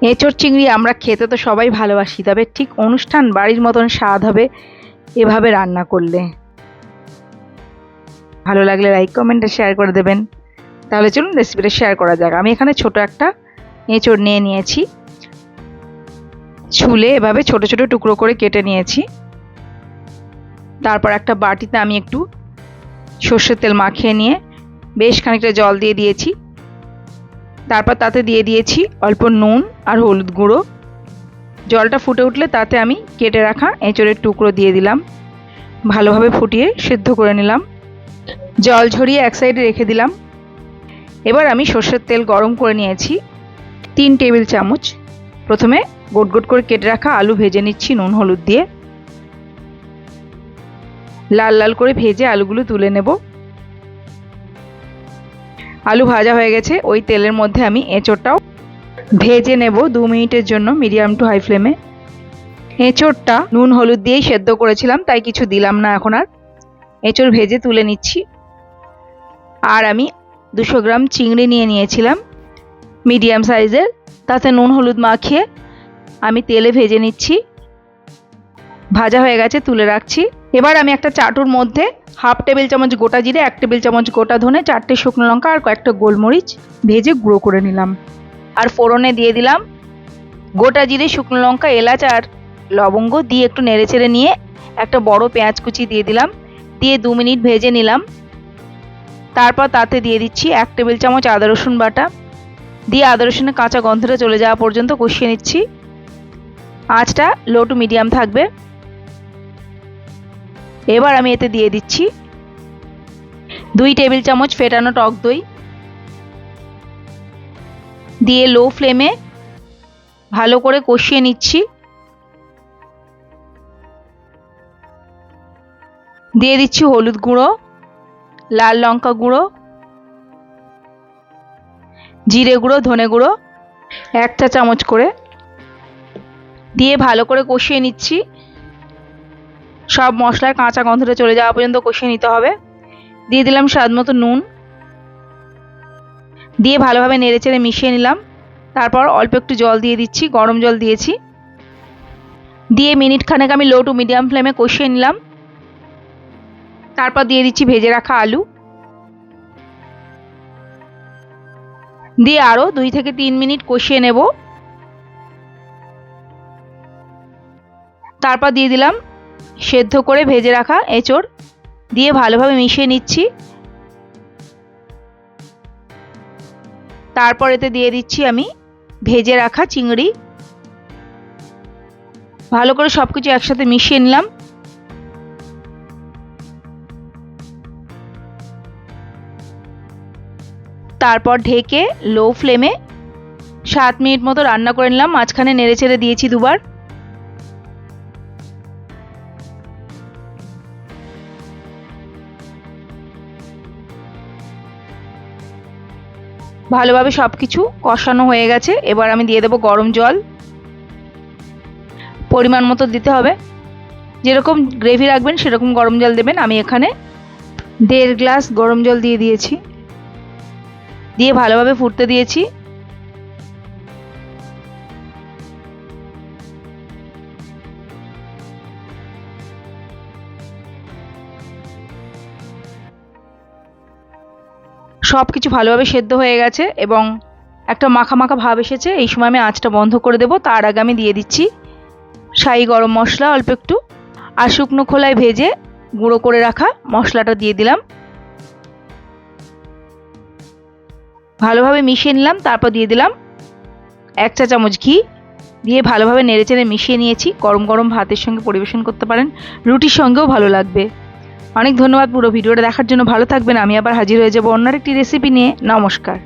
এঁচোড় চিংড়ি আমরা খেতে তো সবাই ভালোবাসি, তবে ঠিক অনুষ্ঠান বাড়ির মতন স্বাদ হবে এভাবে রান্না করলে। ভালো লাগলে লাইক কমেন্ট শেয়ার করে দেবেন। তাহলে চলুন রেসিপিটা শেয়ার করা যাক। আমি এখানে ছোট একটা এঁচোড় নিয়ে নিয়েছি, ছুলে এভাবে ছোট ছোট টুকরো করে কেটে নিয়েছি। তারপর একটা বাটিতে আমি একটু সর্ষের তেল মাখিয়ে নিয়ে বেশ খানিকটা জল দিয়ে দিয়েছি। তারপর তাতে দিয়ে দিয়েছি অল্প নুন আর হলুদ গুঁড়ো। জলটা ফুটে উঠলে তাতে আমি কেটে রাখা এঁচোড়ের টুকরো দিয়ে দিলাম। ভালোভাবে ফুটিয়ে সেদ্ধ করে নিলাম। জল ঝরিয়ে এক সাইডে রেখে দিলাম। এবার আমি সর্ষের তেল গরম করে নিয়েছি 3 টেবিল চামচ। প্রথমে গোট গোট করে কেটে রাখা আলু ভেজে নিচ্ছি নুন হলুদ দিয়ে। লাল লাল করে ভেজে আলুগুলো তুলে নেব। আলু ভাজা হয়ে গেছে, ওই তেলের মধ্যে আমি এঁচোড়টাও ভেজে নেব 2 মিনিটের জন্য মিডিয়াম টু হাই ফ্লেমে। এঁচোড়টা নুন হলুদ দিয়েই সেদ্ধ করেছিলাম, তাই কিছু দিলাম না এখন আর। এঁচোড় ভেজে তুলে নিচ্ছি। আর আমি 200 গ্রাম চিংড়ি নিয়ে নিয়েছিলাম মিডিয়াম সাইজের, তাতে নুন হলুদ মাখিয়ে আমি তেলে ভেজে নিচ্ছি। ভাজা হয়ে গেছে, তুলে রাখছি। এবার আমি একটা চাটুর মধ্যে হাফ টেবিল চামচ গোটা জিরে, 1 টেবিল চামচ গোটা ধনে, 4টে শুকনো লঙ্কা আর কয়েকটা গোলমরিচ ভেজে গুঁড়ো করে নিলাম। আর ফোড়নে দিয়ে দিলাম গোটা জিরে, শুকনো লঙ্কা, এলাচ আর লবঙ্গ দিয়ে একটু নেড়েচেড়ে নিয়ে একটা বড় পেঁয়াজ কুচি দিয়ে দিলাম। দিয়ে 2 মিনিট ভেজে নিলাম। তারপর তাতে দিয়ে দিচ্ছি 1 টেবিল চামচ আদা রসুন বাটা। দিয়ে আদা রসুনের কাঁচা গন্ধটা চলে যাওয়া পর্যন্ত কষিয়ে নিচ্ছি। আঁচটা লো টু মিডিয়াম থাকবে। এবার আমি এতে দিয়ে দিচ্ছি 2 টেবিল চামচ ফেটানো টক দই। দিয়ে লো ফ্লেমে ভালো করে কষিয়ে নিচ্ছি। দিয়ে দিচ্ছি হলুদ গুঁড়ো, লাল লঙ্কা গুঁড়ো, জিরে গুঁড়ো, ধনে গুঁড়ো 1 চা চামচ করে। দিয়ে ভালো করে কষিয়ে নিচ্ছি। সব মশলার কাঁচা গন্ধটা চলে যাওয়া পর্যন্ত কষিয়ে নিতে হবে। দিয়ে দিলাম স্বাদ মতো নুন। দিয়ে ভালোভাবে নেড়েচেড়ে মিশিয়ে নিলাম। তারপর অল্প একটু জল দিয়ে দিচ্ছি, গরম জল দিয়েছি। দিয়ে মিনিট খানেক আমি লো টু মিডিয়াম ফ্লেমে কষিয়ে নিলাম। তারপর দিয়ে দিচ্ছি ভেজে রাখা আলু। দিয়ে আরও 2 থেকে 3 মিনিট কষিয়ে নেব। তারপর দিয়ে দিলাম সেদ্ধ করে ভেজে রাখা এঁচোড়। দিয়ে ভালোভাবে মিশিয়ে নিচ্ছি। তারপর এতে দিয়ে দিচ্ছি আমি ভেজে রাখা চিংড়ি। ভালো করে সবকিছু একসাথে মিশিয়ে নিলাম। তারপর ঢেকে লো ফ্লেমে 7 মিনিট মতো রান্না করে নিলাম। মাঝখানে নেড়েচেড়ে দিয়েছি 2 বার। ভালোভাবে সবকিছু কষানো হয়ে গেছে। এবার আমি দিয়ে দেবো গরম জল। পরিমাণ মতো দিতে হবে, যেরকম গ্রেভি রাখবেন সেরকম গরম জল দেবেন। আমি এখানে 1.5 গ্লাস গরম জল দিয়ে দিয়েছি। দিয়ে ভালোভাবে ফুটতে দিয়েছি। সবকিছু ভালোভাবে সেদ্ধ হয়ে গেছে এবং একটা মাখা মাখা ভাব এসেছে। এই সময় আমি আঁচটা বন্ধ করে দেব। তার আগে আমি দিয়ে দিচ্ছি শাহি গরম মশলা অল্প একটু, আর শুকনো খোলায় ভেজে গুঁড়ো করে রাখা মশলাটা দিয়ে দিলাম। ভালোভাবে মিশিয়ে নিলাম। তারপর দিয়ে দিলাম 1 চা চামচ ঘি। দিয়ে ভালোভাবে নেড়েচেড়ে মিশিয়ে নিয়েছি। গরম গরম ভাতের সঙ্গে পরিবেশন করতে পারেন, রুটির সঙ্গেও ভালো লাগবে। অনেক ধন্যবাদ পুরো ভিডিওটা দেখার জন্য। ভালো থাকবেন। আমি আবার হাজির হয়ে যাব অন্য একটি রেসিপি নিয়ে। নমস্কার।